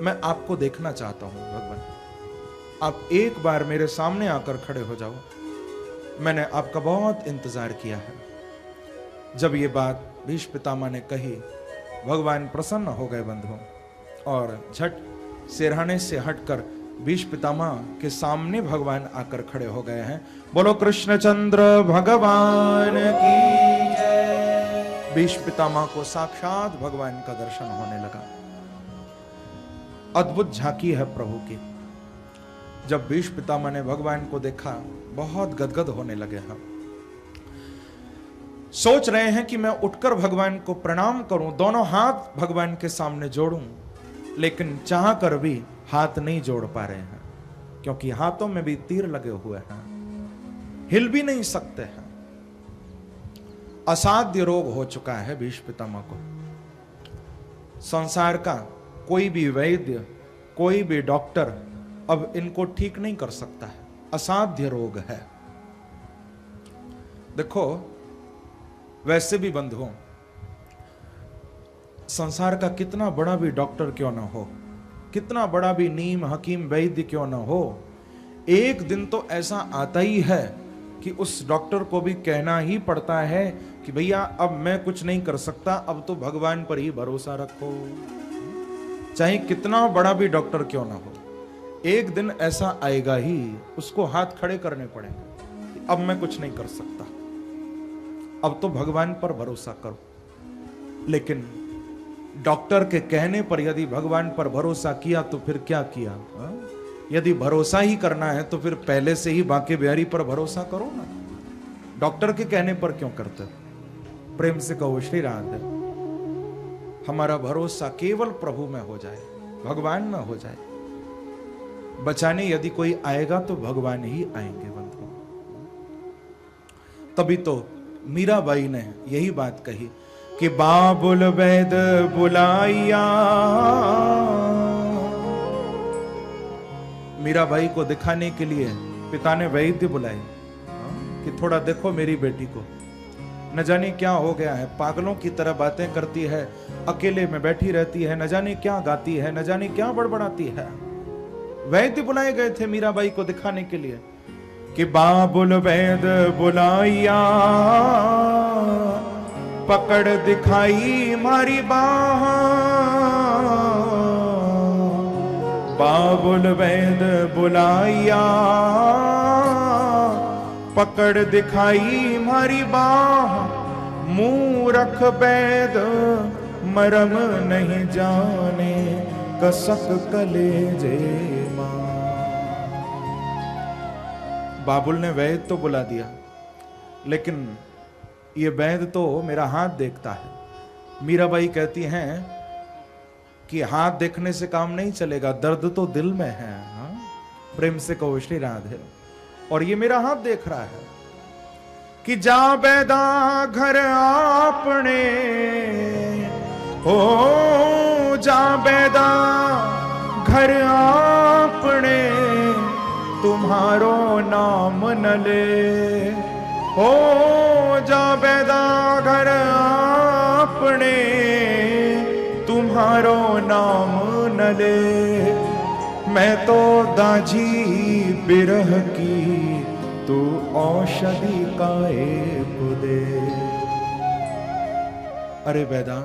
मैं आपको देखना चाहता हूं भगवान, आप एक बार मेरे सामने आकर खड़े हो जाओ, मैंने आपका बहुत इंतजार किया है। जब ये बात भीष्म पितामह ने कही, भगवान प्रसन्न हो गए बंधुओं, और झट सिरहाने से हटकर भीष्म पितामह के सामने भगवान आकर खड़े हो गए हैं। बोलो कृष्णचंद्र भगवान की जय। भीष्म पितामह को साक्षात भगवान का दर्शन होने लगा। अद्भुत झांकी है प्रभु की। जब भीष्म पितामह ने भगवान को देखा, बहुत गदगद होने लगे हैं। सोच रहे हैं कि मैं उठकर भगवान को प्रणाम करूं, दोनों हाथ भगवान के सामने जोड़ूं, लेकिन चाह कर भी हाथ नहीं जोड़ पा रहे हैं, क्योंकि हाथों में भी तीर लगे हुए हैं, हिल भी नहीं सकते हैं। असाध्य रोग हो चुका है भीष्म पितामह को। संसार का कोई भी वैद्य, कोई भी डॉक्टर अब इनको ठीक नहीं कर सकता है। असाध्य रोग है। देखो, वैसे भी बंधुओं, संसार का कितना बड़ा भी डॉक्टर क्यों ना हो, कितना बड़ा भी नीम हकीम वैद्य क्यों ना हो, एक दिन तो ऐसा आता ही है कि उस डॉक्टर को भी कहना ही पड़ता है कि भैया अब मैं कुछ नहीं कर सकता, अब तो भगवान पर ही भरोसा रखो। चाहे कितना बड़ा भी डॉक्टर क्यों ना हो, एक दिन ऐसा आएगा ही, उसको हाथ खड़े करने पड़ेंगे कि अब मैं कुछ नहीं कर सकता, अब तो भगवान पर भरोसा करो। लेकिन डॉक्टर के कहने पर यदि भगवान पर भरोसा किया तो फिर क्या किया? यदि भरोसा ही करना है तो फिर पहले से ही बांके बिहारी पर भरोसा करो ना। डॉक्टर के कहने पर क्यों करते? प्रेम से कहो श्री राधे। हमारा भरोसा केवल प्रभु में हो जाए, भगवान में हो जाए। बचाने यदि कोई आएगा तो भगवान ही आएंगे बंधु। तभी तो मीराबाई ने यही बात कही कि बाबुल वैद बुलाइया। मीराबाई को दिखाने के लिए पिता ने वैद्य बुलाए कि थोड़ा देखो मेरी बेटी को, न जाने क्या हो गया है, पागलों की तरह बातें करती है, अकेले में बैठी रहती है, न जाने क्या गाती है, न जाने क्या बड़बड़ाती है। वैद्य बुलाए गए थे मीराबाई को दिखाने के लिए कि बाबुल वैद बुलाइया, पकड़ दिखाई मारी बाह। बाबुल वैद बुलाइया, पकड़ दिखाई मारी बाह। मूरख वैद मरम नहीं जाने, कसक कलेजे मां। बाबुल ने वैद तो बुला दिया, लेकिन ये वैद तो मेरा हाथ देखता है। मीराबाई कहती हैं कि हाथ देखने से काम नहीं चलेगा, दर्द तो दिल में है। हाँ? प्रेम से कहो श्री राधे। और ये मेरा हाथ देख रहा है कि जा बैदा घर आपने, हो जा बैदा घर आपने, तुम्हारो नाम न ले। हो जा बैदा घर आपने, तुम्हारो नाम न ले। मैं तो दाझी बिरह की, तू औषधि काए को दे। अरे बैदा,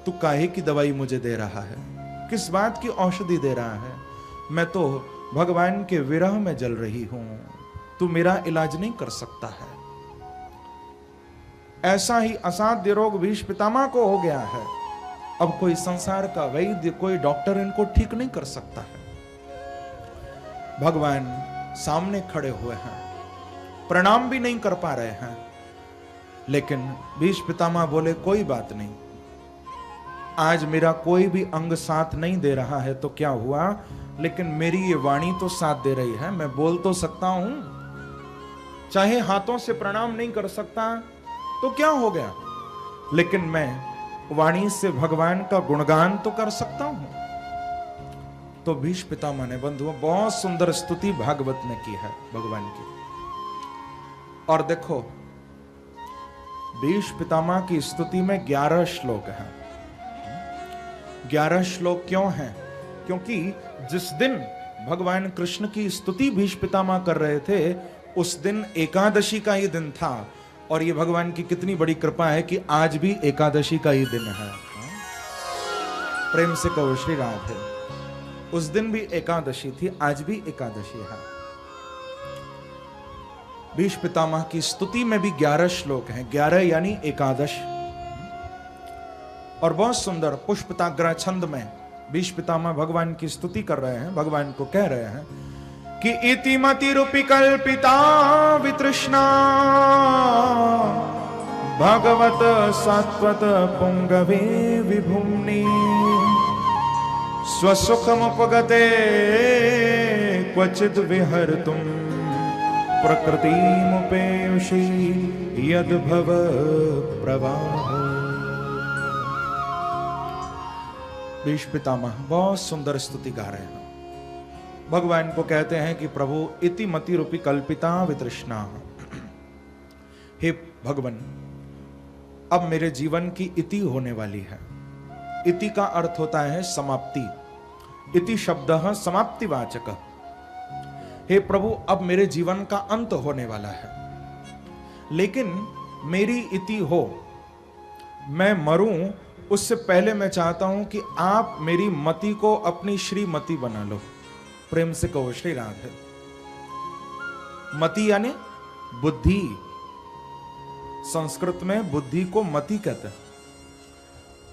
तू काहे की दवाई मुझे दे रहा है? किस बात की औषधि दे रहा है? मैं तो भगवान के विरह में जल रही हूं, तू मेरा इलाज नहीं कर सकता है। ऐसा ही असाध्य रोग भीष्म पितामह को हो गया है। अब कोई संसार का वैद्य, कोई डॉक्टर इनको ठीक नहीं कर सकता है। भगवान सामने खड़े हुए हैं, प्रणाम भी नहीं कर पा रहे हैं, लेकिन भीष्म पितामह बोले कोई बात नहीं, आज मेरा कोई भी अंग साथ नहीं दे रहा है तो क्या हुआ, लेकिन मेरी ये वाणी तो साथ दे रही है। मैं बोल तो सकता हूं, चाहे हाथों से प्रणाम नहीं कर सकता तो क्या हो गया, लेकिन मैं वाणी से भगवान का गुणगान तो कर सकता हूं। तो भीष्म पितामह ने बंधुओं बहुत सुंदर स्तुति भागवत ने की है भगवान की। और देखो, भीष्म पितामह की स्तुति में 11 श्लोक हैं। 11 श्लोक क्यों हैं? क्योंकि जिस दिन भगवान कृष्ण की स्तुति भीष्म पितामह कर रहे थे, उस दिन एकादशी का ही दिन था। और ये भगवान की कितनी बड़ी कृपा है कि आज भी एकादशी का ही दिन है। प्रेम से कहो श्री राधे। उस दिन भी एकादशी थी, आज भी एकादशी है। भीष्म पितामह की स्तुति में भी 11 श्लोक हैं, 11 यानी एकादश। और बहुत सुंदर पुष्पताग्रह छंद में भीष्म पितामह भगवान की स्तुति कर रहे हैं, भगवान को कह रहे हैं कि इति मति रूपी कल्पिता वितृष्णा भगवत सात्वत पुंगवे विभुम्नि स्वसुखमुपगते क्वचिद् विहर्तुं प्रकृतिमुपेयुषि यद्भव प्रवाह। भीष्म पितामह बहुत सुंदर स्तुति गा रहे हैं, भगवान को कहते हैं कि प्रभु इति मति रूपी कल्पिता वितृष्णा, हे भगवान अब मेरे जीवन की इति होने वाली है। इति का अर्थ होता है समाप्ति। इति शब्द समाप्तिवाचक। हे प्रभु अब मेरे जीवन का अंत होने वाला है, लेकिन मेरी इति हो, मैं मरूं उससे पहले मैं चाहता हूं कि आप मेरी मति को अपनी श्रीमती बना लो। प्रेम से कहो श्री राधे। मति यानी बुद्धि, संस्कृत में बुद्धि को मति कहते हैं।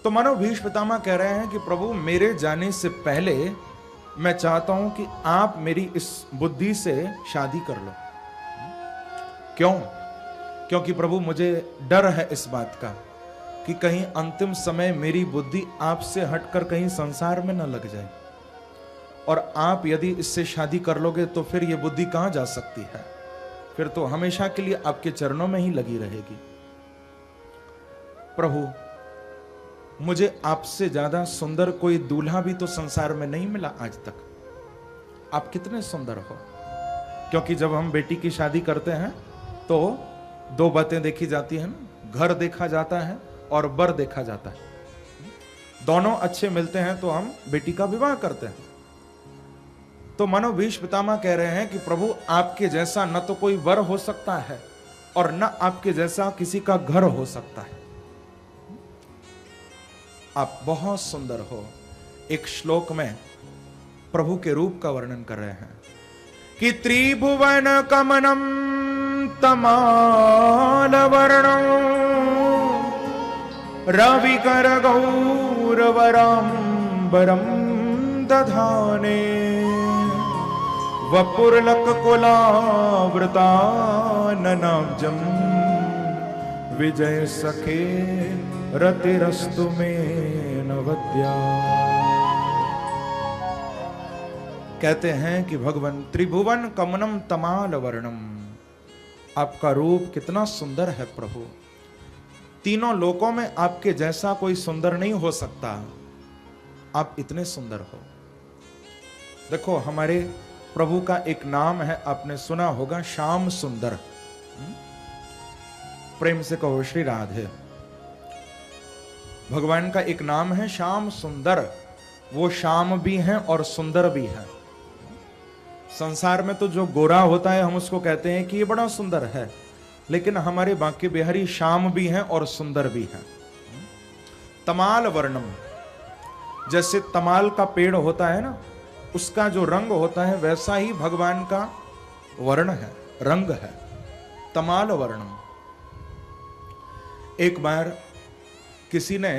तो मानो भीष्म पितामह कह रहे हैं कि प्रभु मेरे जाने से पहले मैं चाहता हूं कि आप मेरी इस बुद्धि से शादी कर लो। क्यों? क्योंकि प्रभु मुझे डर है इस बात का कि कहीं अंतिम समय मेरी बुद्धि आपसे हटकर कहीं संसार में न लग जाए, और आप यदि इससे शादी कर लोगे तो फिर ये बुद्धि कहां जा सकती है, फिर तो हमेशा के लिए आपके चरणों में ही लगी रहेगी। प्रभु मुझे आपसे ज्यादा सुंदर कोई दूल्हा भी तो संसार में नहीं मिला आज तक। आप कितने सुंदर हो। क्योंकि जब हम बेटी की शादी करते हैं तो 2 बातें देखी जाती हैं ना, घर देखा जाता है और वर देखा जाता है। दोनों अच्छे मिलते हैं तो हम बेटी का विवाह करते हैं। तो मानो भीष्म पितामह कह रहे हैं कि प्रभु आपके जैसा न तो कोई वर हो सकता है और न आपके जैसा किसी का घर हो सकता है। आप बहुत सुंदर हो। एक श्लोक में प्रभु के रूप का वर्णन कर रहे हैं कि त्रिभुवन कमनम तमाल वर्णम रविकर गौरवराम्बरम दधाने वपुरलक कुलावृताननाब्जम विजय सखे रतिरस्तु में नवद्या। कहते हैं कि भगवान त्रिभुवन कमनम तमाल वर्णम, आपका रूप कितना सुंदर है प्रभु। तीनों लोकों में आपके जैसा कोई सुंदर नहीं हो सकता, आप इतने सुंदर हो। देखो हमारे प्रभु का एक नाम है, आपने सुना होगा, श्याम सुंदर। प्रेम से कहो श्री राधे। भगवान का एक नाम है श्याम सुंदर। वो श्याम भी हैं और सुंदर भी हैं। संसार में तो जो गोरा होता है हम उसको कहते हैं कि ये बड़ा सुंदर है, लेकिन हमारे बांके बिहारी श्याम भी हैं और सुंदर भी हैं। तमाल वर्णम, जैसे तमाल का पेड़ होता है ना, उसका जो रंग होता है वैसा ही भगवान का वर्ण है, रंग है, तमाल वर्णम। एक बार किसी ने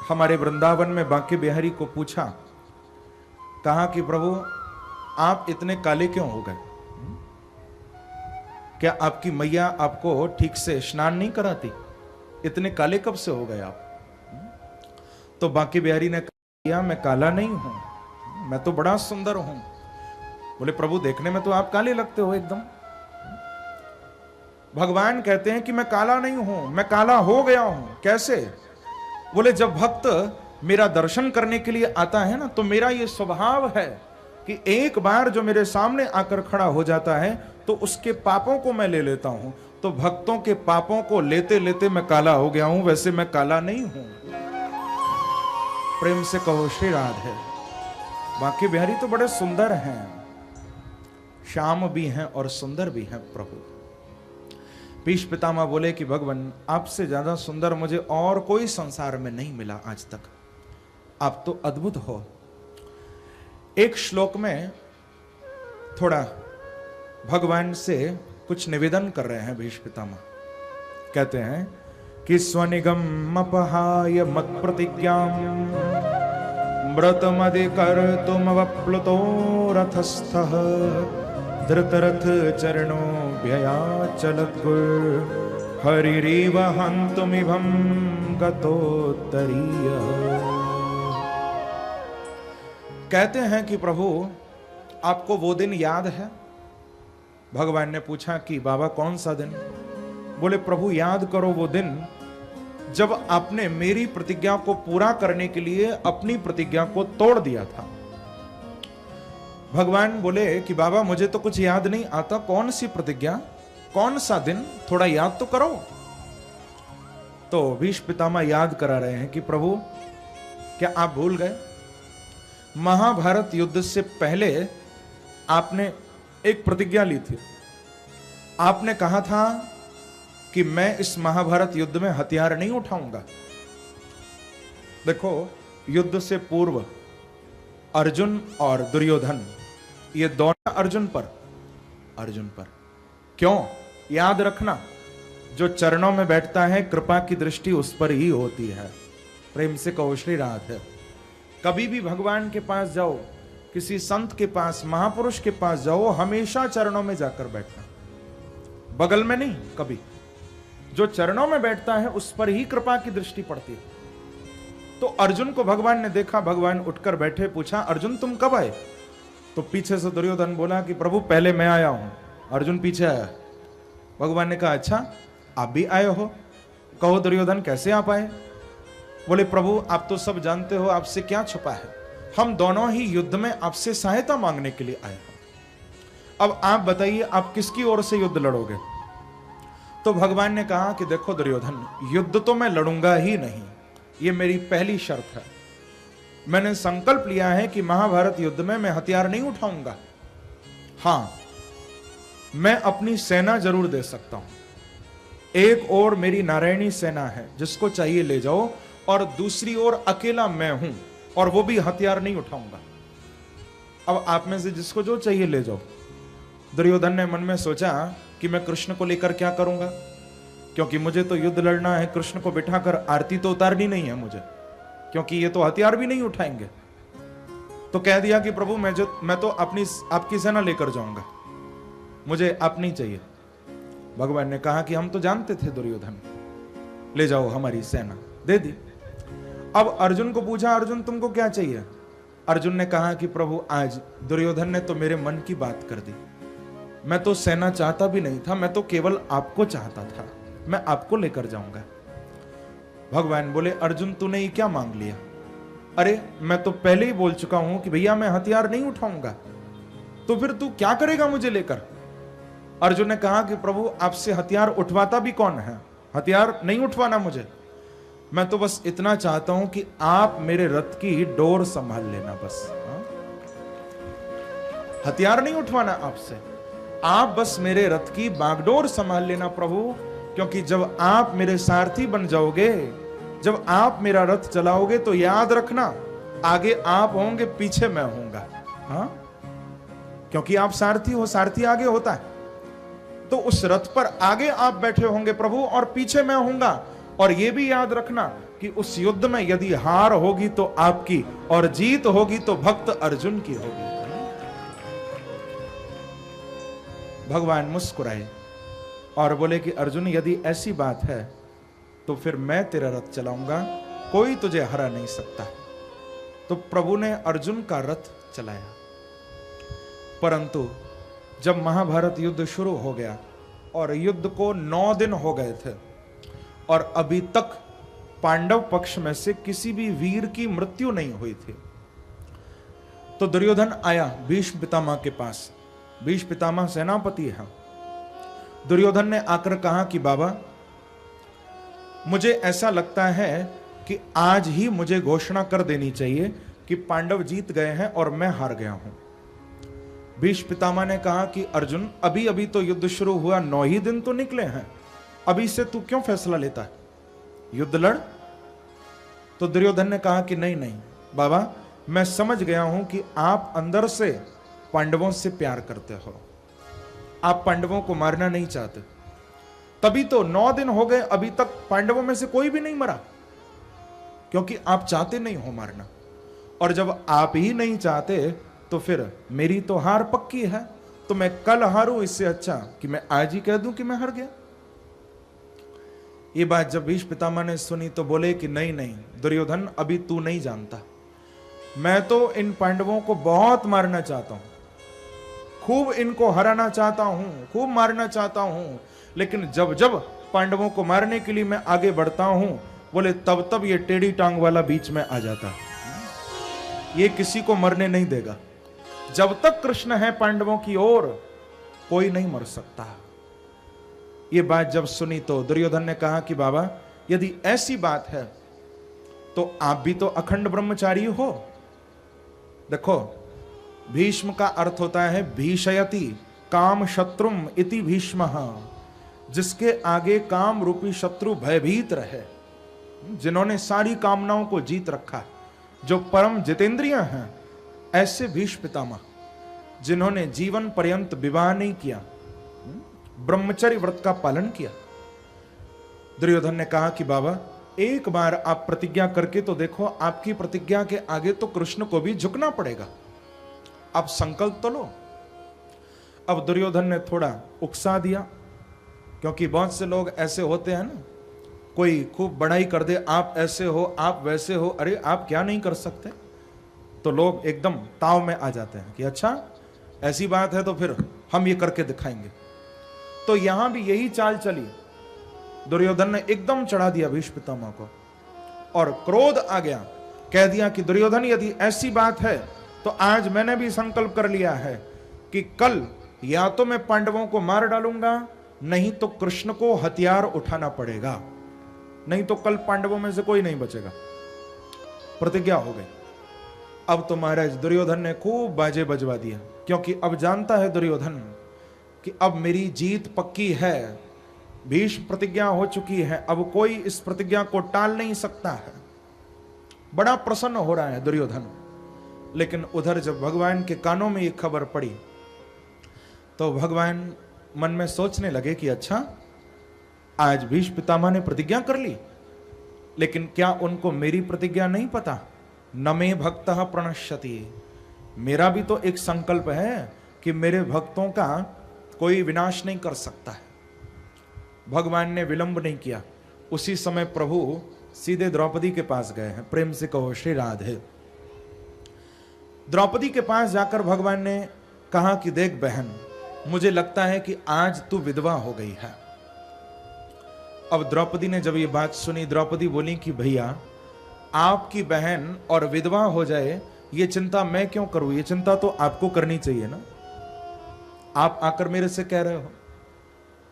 हमारे वृंदावन में बांके बिहारी को पूछा, कहा कि प्रभु आप इतने काले क्यों हो गए? क्या आपकी मैया आपको ठीक से स्नान नहीं कराती? इतने काले कब से हो गए आप? तो बांके बिहारी ने कहा, मैं काला नहीं हूं, मैं तो बड़ा सुंदर हूं। बोले प्रभु देखने में तो आप काले लगते हो एकदम। भगवान कहते हैं कि मैं काला नहीं हूं, मैं काला हो गया हूं। कैसे? बोले जब भक्त मेरा दर्शन करने के लिए आता है ना, तो मेरा ये स्वभाव है कि एक बार जो मेरे सामने आकर खड़ा हो जाता है तो उसके पापों को मैं ले लेता हूं। तो भक्तों के पापों को लेते लेते मैं काला हो गया हूं, वैसे मैं काला नहीं हूं। प्रेम से कहो श्री राधे। बांके बिहारी तो बड़े सुंदर हैं, श्याम भी हैं और सुंदर भी हैं प्रभु। भीष्म पितामह बोले कि भगवान आपसे ज्यादा सुंदर मुझे और कोई संसार में नहीं मिला आज तक, आप तो अद्भुत हो। एक श्लोक में थोड़ा भगवान से कुछ निवेदन कर रहे हैं भीष्म पितामह। कहते हैं कि स्वनिगम अपहाय मत प्रतिज्ञाम व्रतमधिकर तुम वप्लुतो रथस्थः धृतरथ चरणो व्ययाचलत् हरिरीव हन्तुमिभं गतोत्तरीय। कहते हैं कि प्रभु आपको वो दिन याद है? भगवान ने पूछा कि बाबा कौन सा दिन? बोले प्रभु याद करो वो दिन जब आपने मेरी प्रतिज्ञा को पूरा करने के लिए अपनी प्रतिज्ञा को तोड़ दिया था। भगवान बोले कि बाबा मुझे तो कुछ याद नहीं आता, कौन सी प्रतिज्ञा, कौन सा दिन, थोड़ा याद तो करो। तो भीष्म पितामह याद करा रहे हैं कि प्रभु क्या आप भूल गए? महाभारत युद्ध से पहले आपने एक प्रतिज्ञा ली थी। आपने कहा था कि मैं इस महाभारत युद्ध में हथियार नहीं उठाऊंगा। देखो युद्ध से पूर्व अर्जुन और दुर्योधन ये दोनों अर्जुन पर क्यों? याद रखना, जो चरणों में बैठता है कृपा की दृष्टि उस पर ही होती है। प्रेम से कहो श्री राधे। कभी भी भगवान के पास जाओ, किसी संत के पास, महापुरुष के पास जाओ, हमेशा चरणों में जाकर बैठना, बगल में नहीं कभी। जो चरणों में बैठता है उस पर ही कृपा की दृष्टि पड़ती है। तो अर्जुन को भगवान ने देखा, भगवान उठकर बैठे, पूछा अर्जुन तुम कब आए? तो पीछे से दुर्योधन बोला कि प्रभु पहले मैं आया हूं। अर्जुन पीछे आया। भगवान ने कहा अच्छा आप भी आए हो? कहो दुर्योधन कैसे आप आए? बोले प्रभु आप तो सब जानते हो, आपसे क्या छुपा है, हम दोनों ही युद्ध में आपसे सहायता मांगने के लिए आए हैं। अब आप बताइए आप किसकी ओर से युद्ध लड़ोगे? तो भगवान ने कहा कि देखो दुर्योधन, युद्ध तो मैं लड़ूंगा ही नहीं, ये मेरी पहली शर्त है। मैंने संकल्प लिया है कि महाभारत युद्ध में मैं हथियार नहीं उठाऊंगा। हां मैं अपनी सेना जरूर दे सकता हूं। एक ओर मेरी नारायणी सेना है जिसको चाहिए ले जाओ, और दूसरी ओर अकेला मैं हूं और वो भी हथियार नहीं उठाऊंगा। अब आप में से जिसको जो चाहिए ले जाओ। दुर्योधन ने मन में सोचा कि मैं कृष्ण को लेकर क्या करूंगा, क्योंकि मुझे तो युद्ध लड़ना है, कृष्ण को बिठाकर आरती तो उतारनी नहीं है मुझे, क्योंकि ये तो हथियार भी नहीं उठाएंगे। तो कह दिया कि प्रभु मैं तो आपकी सेना लेकर जाऊंगा, मुझे आप नहीं चाहिए। भगवान ने कहा कि हम तो जानते थे दुर्योधन, ले जाओ हमारी सेना। दे दी। अब अर्जुन को पूछा अर्जुन तुमको क्या चाहिए? अर्जुन ने कहा कि प्रभु आज दुर्योधन ने तो मेरे मन की बात कर दी, मैं तो सेना चाहता भी नहीं था, मैं तो केवल आपको चाहता था, मैं आपको लेकर जाऊंगा। भगवान बोले अर्जुन तूने ये क्या मांग लिया? अरे मैं तो पहले ही बोल चुका हूं कि भैया मैं हथियार नहीं उठाऊंगा, तो फिर तू क्या करेगा मुझे लेकर? अर्जुन ने कहा कि प्रभु आपसे हथियार उठवाता भी कौन है, हथियार नहीं उठवाना मुझे, मैं तो बस इतना चाहता हूं कि आप मेरे रथ की डोर संभाल लेना बस। हथियार नहीं उठवाना आपसे, आप बस मेरे रथ की बागडोर संभाल लेना प्रभु, क्योंकि जब आप मेरे सारथी बन जाओगे, जब आप मेरा रथ चलाओगे तो याद रखना आगे आप होंगे, पीछे मैं होऊंगा। हाँ क्योंकि आप सारथी हो, सारथी आगे होता है, तो उस रथ पर आगे आप बैठे होंगे प्रभु और पीछे मैं होऊंगा। और यह भी याद रखना कि उस युद्ध में यदि हार होगी तो आपकी और जीत होगी तो भक्त अर्जुन की होगी। भगवान मुस्कुराए और बोले कि अर्जुन यदि ऐसी बात है तो फिर मैं तेरा रथ चलाऊंगा, कोई तुझे हरा नहीं सकता। तो प्रभु ने अर्जुन का रथ चलाया। परंतु जब महाभारत युद्ध शुरू हो गया और युद्ध को 9 दिन हो गए थे और अभी तक पांडव पक्ष में से किसी भी वीर की मृत्यु नहीं हुई थी, तो दुर्योधन आया भीष्म पितामह के पास। भीष्म पितामह सेनापति है। दुर्योधन ने आकर कहा कि बाबा मुझे ऐसा लगता है कि आज ही मुझे घोषणा कर देनी चाहिए कि पांडव जीत गए हैं और मैं हार गया हूं। भीष्म पितामह ने कहा कि अर्जुन, अभी अभी तो युद्ध शुरू हुआ, 9 ही दिन तो निकले हैं, अभी से तू क्यों फैसला लेता है, युद्ध लड़। तो दुर्योधन ने कहा कि नहीं नहीं बाबा, मैं समझ गया हूं कि आप अंदर से पांडवों से प्यार करते हो, आप पांडवों को मारना नहीं चाहते, तभी तो 9 दिन हो गए, अभी तक पांडवों में से कोई भी नहीं मरा, क्योंकि आप चाहते नहीं हो मारना। और जब आप ही नहीं चाहते तो फिर मेरी तो हार पक्की है, तो मैं कल हारूं, इससे अच्छा कि मैं आज ही कह दूं कि मैं हार गया। ये बात जब भीष्म पितामह ने सुनी तो बोले कि नहीं नहीं दुर्योधन, अभी तू नहीं जानता, मैं तो इन पांडवों को बहुत मारना चाहता हूं, खूब इनको हराना चाहता हूं, खूब मारना चाहता हूं, लेकिन जब जब पांडवों को मारने के लिए मैं आगे बढ़ता हूं, बोले तब तब ये टेढ़ी टांग वाला बीच में आ जाता, ये किसी को मरने नहीं देगा, जब तक कृष्ण है पांडवों की ओर कोई नहीं मर सकता। ये बात जब सुनी तो दुर्योधन ने कहा कि बाबा, यदि ऐसी बात है तो आप भी तो अखंड ब्रह्मचारी हो। देखो, भीष्म का अर्थ होता है भीषयति काम शत्रुम इति भीष्म, जिसके आगे काम रूपी शत्रु भयभीत रहे, जिन्होंने सारी कामनाओं को जीत रखा, जो परम जितेंद्रिय हैं, ऐसे भीष्म पितामह, जिन्होंने जीवन पर्यंत विवाह नहीं किया, ब्रह्मचर्य व्रत का पालन किया। दुर्योधन ने कहा कि बाबा, एक बार आप प्रतिज्ञा करके तो देखो, आपकी प्रतिज्ञा के आगे तो कृष्ण को भी झुकना पड़ेगा, आप संकल्प तो लो। अब दुर्योधन ने थोड़ा उकसा दिया, क्योंकि बहुत से लोग ऐसे होते हैं ना, कोई खूब बड़ाई कर दे, आप ऐसे हो, आप वैसे हो, अरे आप क्या नहीं कर सकते, तो लोग एकदम ताव में आ जाते हैं कि अच्छा ऐसी बात है तो फिर हम ये करके दिखाएंगे। तो यहां भी यही चाल चली, दुर्योधन ने एकदम चढ़ा दिया भीष्म पितामह को, और क्रोध आ गया, कह दिया कि दुर्योधन, यदि ऐसी बात है तो आज मैंने भी संकल्प कर लिया है कि कल या तो मैं पांडवों को मार डालूंगा, नहीं तो कृष्ण को हथियार उठाना पड़ेगा, नहीं तो कल पांडवों में से कोई नहीं बचेगा। प्रतिज्ञा हो गई। अब तो महाराज दुर्योधन ने खूब बाजे बजवा दिया, क्योंकि अब जानता है दुर्योधन कि अब मेरी जीत पक्की है, भीष्म प्रतिज्ञा हो चुकी है, अब कोई इस प्रतिज्ञा को टाल नहीं सकता है। बड़ा प्रसन्न हो रहा है दुर्योधन। लेकिन उधर जब भगवान के कानों में ये खबर पड़ी तो भगवान मन में सोचने लगे कि अच्छा, आज भीष्म पितामह ने प्रतिज्ञा कर ली, लेकिन क्या उनको मेरी प्रतिज्ञा नहीं पता? न मे भक्तः प्रणश्यति, मेरा भी तो एक संकल्प है कि मेरे भक्तों का कोई विनाश नहीं कर सकता है। भगवान ने विलंब नहीं किया, उसी समय प्रभु सीधे द्रौपदी के पास गए हैं। प्रेम से कहो श्री राधे। द्रौपदी के पास जाकर भगवान ने कहा कि देख बहन, मुझे लगता है कि आज तू विधवा हो गई है। अब द्रौपदी ने जब ये बात सुनी, द्रौपदी बोली कि भैया, आपकी बहन और विधवा हो जाए ये चिंता मैं क्यों करूं, ये चिंता तो आपको करनी चाहिए ना, आप आकर मेरे से कह रहे हो,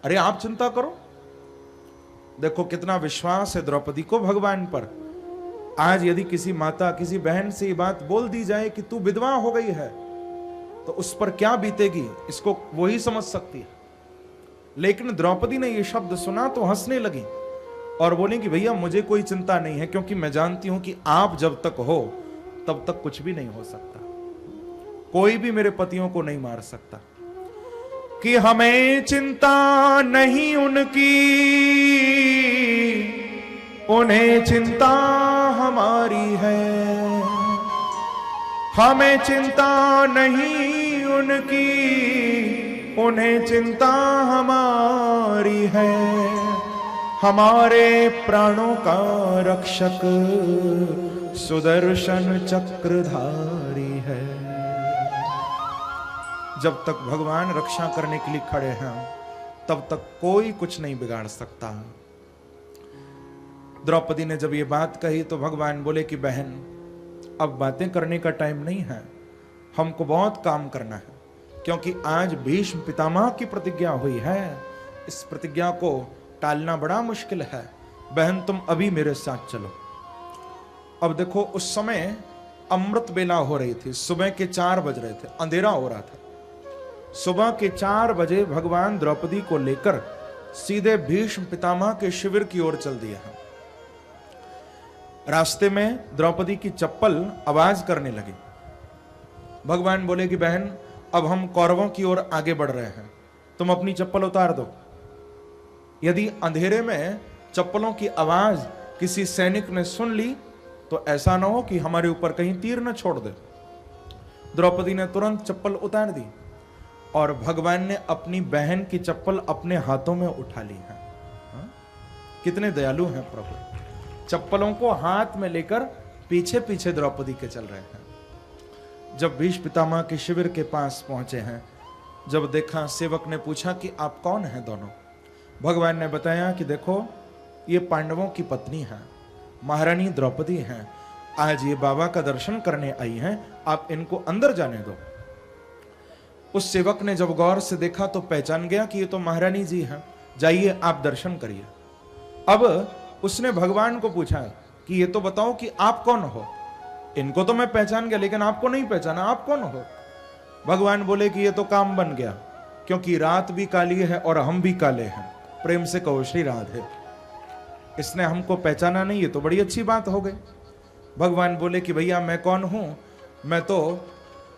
अरे आप चिंता करो। देखो कितना विश्वास है द्रौपदी को भगवान पर। आज यदि किसी माता, किसी बहन से ये बात बोल दी जाए कि तू विधवा हो गई है, तो उस पर क्या बीतेगी इसको वो ही समझ सकती है। लेकिन द्रौपदी ने ये शब्द सुना तो हंसने लगी और बोली कि भैया मुझे कोई चिंता नहीं है, क्योंकि मैं जानती हूं कि आप जब तक हो तब तक कुछ भी नहीं हो सकता, कोई भी मेरे पतियों को नहीं मार सकता। कि हमें चिंता नहीं उनकी, उन्हें चिंता हमारी है। हमें चिंता नहीं उनकी, उन्हें चिंता हमारी है। हमारे प्राणों का रक्षक सुदर्शन चक्रधारी है। जब तक भगवान रक्षा करने के लिए खड़े हैं तब तक कोई कुछ नहीं बिगाड़ सकता। द्रौपदी ने जब ये बात कही तो भगवान बोले कि बहन, अब बातें करने का टाइम नहीं है, हमको बहुत काम करना है, क्योंकि आज भीष्म पितामह की प्रतिज्ञा हुई है। इस प्रतिज्ञा को टालना बड़ा मुश्किल है। बहन तुम अभी मेरे साथ चलो। अब देखो उस समय अमृत बेला हो रही थी, सुबह के 4 बज रहे थे, अंधेरा हो रहा था। सुबह के 4 बजे भगवान द्रौपदी को लेकर सीधे भीष्म पितामह के शिविर की ओर चल दिया है। रास्ते में द्रौपदी की चप्पल आवाज करने लगी। भगवान बोले कि बहन, अब हम कौरवों की ओर आगे बढ़ रहे हैं, तुम अपनी चप्पल उतार दो। यदि अंधेरे में चप्पलों की आवाज किसी सैनिक ने सुन ली तो ऐसा ना हो कि हमारे ऊपर कहीं तीर न छोड़ दे। द्रौपदी ने तुरंत चप्पल उतार दी और भगवान ने अपनी बहन की चप्पल अपने हाथों में उठा ली है। कितने दयालु हैं प्रभु, चप्पलों को हाथ में लेकर पीछे पीछे द्रौपदी के चल रहे हैं। जब भीष्म पितामह के शिविर के पास पहुंचे हैं, जब देखा, सेवक ने पूछा कि आप कौन हैं दोनों। भगवान ने बताया कि देखो, ये पांडवों की पत्नी है, महारानी द्रौपदी हैं। आज ये बाबा का दर्शन करने आई हैं, आप इनको अंदर जाने दो। उस सेवक ने जब गौर से देखा तो पहचान गया कि ये तो महारानी जी हैं, जाइए आप दर्शन करिए। अब उसने भगवान को पूछा कि ये तो बताओ कि आप कौन हो। इनको तो मैं पहचान गया, लेकिन आपको नहीं पहचाना, आप कौन हो। भगवान बोले कि ये तो काम बन गया, क्योंकि रात भी काली है और हम भी काले हैं। प्रेम से कहो श्री राधे। इसने हमको पहचाना नहीं, ये तो बड़ी अच्छी बात हो गई। भगवान बोले कि भैया मैं कौन हूं, मैं तो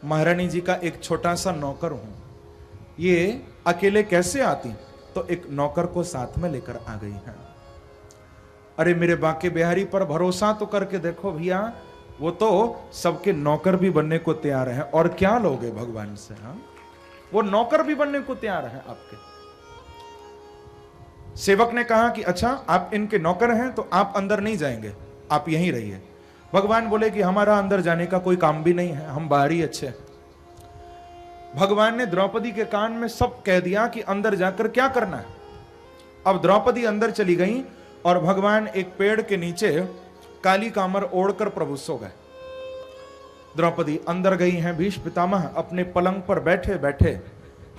महारानी जी का एक छोटा सा नौकर हूं। ये अकेले कैसे आती, तो एक नौकर को साथ में लेकर आ गई हैं। अरे मेरे बांके बिहारी पर भरोसा तो करके देखो भैया, वो तो सबके नौकर भी बनने को तैयार है। और क्या लोगे भगवान से, हाँ, वो नौकर भी बनने को तैयार है आपके। सेवक ने कहा कि अच्छा आप इनके नौकर हैं तो आप अंदर नहीं जाएंगे, आप यहीं रहिए। भगवान बोले कि हमारा अंदर जाने का कोई काम भी नहीं है, हम बाहर ही अच्छे हैं। भगवान ने द्रौपदी के कान में सब कह दिया कि अंदर जाकर क्या करना है। अब द्रौपदी अंदर चली गई और भगवान एक पेड़ के नीचे काली कामर ओढ़कर प्रभु सो गए। द्रौपदी अंदर गई हैं। भीष्म पितामह अपने पलंग पर बैठे बैठे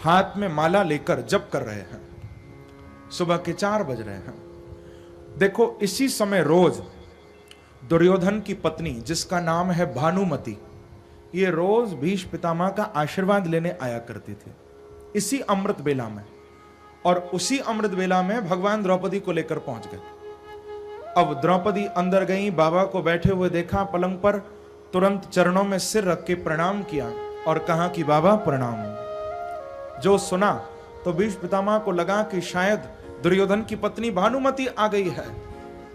हाथ में माला लेकर जप कर रहे हैं। सुबह के 4 बज रहे हैं। देखो, इसी समय रोज दुर्योधन की पत्नी, जिसका नाम है भानुमति, ये रोज भीष्म पितामह का आशीर्वाद लेने आया करती थी, इसी अमृत बेला में। और उसी अमृत बेला में भगवान द्रौपदी को लेकर पहुंच गए। अब द्रौपदी अंदर गई, बाबा को बैठे हुए देखा पलंग पर, तुरंत चरणों में सिर रख के प्रणाम किया और कहा कि बाबा प्रणाम। जो सुना तो भीष्म पितामह को लगा कि शायद दुर्योधन की पत्नी भानुमति आ गई है।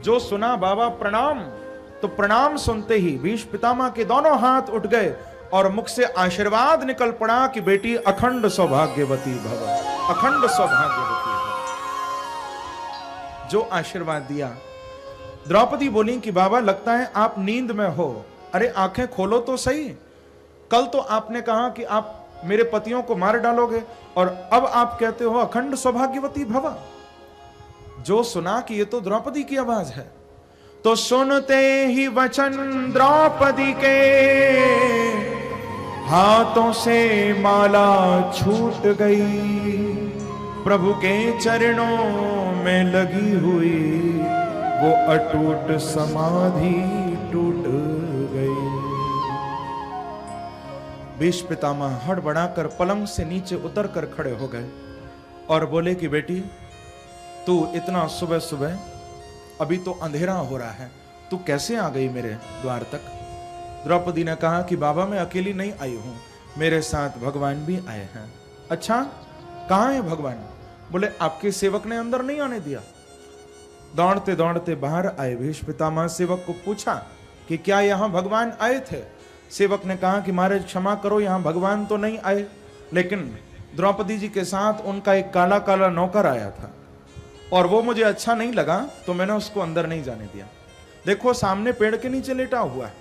जो सुना बाबा प्रणाम, तो प्रणाम सुनते ही भीष्म पितामह के दोनों हाथ उठ गए और मुख से आशीर्वाद निकल पड़ा कि बेटी अखंड सौभाग्यवती भव, अखंड सौभाग्यवती भव। जो आशीर्वाद दिया। द्रौपदी बोली कि बाबा लगता है आप नींद में हो। अरे आंखें खोलो तो सही, कल तो आपने कहा कि आप मेरे पतियों को मार डालोगे और अब आप कहते हो अखंड सौभाग्यवती भव। जो सुना कि ये तो द्रौपदी की आवाज है, तो सुनते ही वचन द्रौपदी के हाथों से माला छूट गई। प्रभु के चरणों में लगी हुई वो अटूट समाधि टूट गई। भीष्म पितामह हड़बड़ाकर पलंग से नीचे उतर कर खड़े हो गए और बोले कि बेटी, तू इतना सुबह सुबह, अभी तो अंधेरा हो रहा है, तू कैसे आ गई मेरे द्वार तक। द्रौपदी ने कहा कि बाबा मैं अकेली नहीं आई हूं, मेरे साथ भगवान भी आए हैं। अच्छा, कहां है भगवान? बोले आपके सेवक ने अंदर नहीं आने दिया। दौड़ते दौड़ते बाहर आए भीष्म पितामह, सेवक को पूछा कि क्या यहां भगवान आए थे। सेवक ने कहा कि महाराज क्षमा करो, यहां भगवान तो नहीं आए, लेकिन द्रौपदी जी के साथ उनका एक काला काला नौकर आया था और वो मुझे अच्छा नहीं लगा तो मैंने उसको अंदर नहीं जाने दिया। देखो सामने पेड़ के नीचे लेटा हुआ है।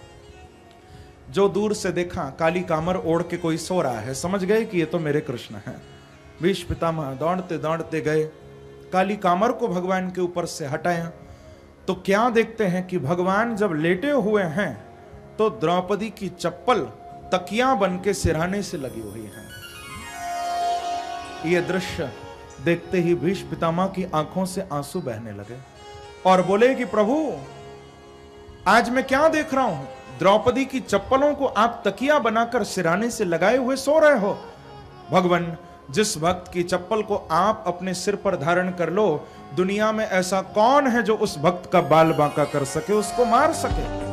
जो दूर से देखा काली कामर ओढ़ के कोई सो रहा है, समझ गए कि ये तो मेरे कृष्ण हैं। भीष्म पितामह दौड़ते दौड़ते गए, काली कामर को भगवान के ऊपर से हटाया तो क्या देखते हैं कि भगवान जब लेटे हुए हैं तो द्रौपदी की चप्पल तकिया बन के सिरहाने से लगी हुई है। यह दृश्य देखते ही भीष्म पितामह की आंखों से आंसू बहने लगे और बोले कि प्रभु आज मैं क्या देख रहा हूं, द्रौपदी की चप्पलों को आप तकिया बनाकर सिराने से लगाए हुए सो रहे हो। भगवान, जिस भक्त की चप्पल को आप अपने सिर पर धारण कर लो, दुनिया में ऐसा कौन है जो उस भक्त का बाल बांका कर सके, उसको मार सके।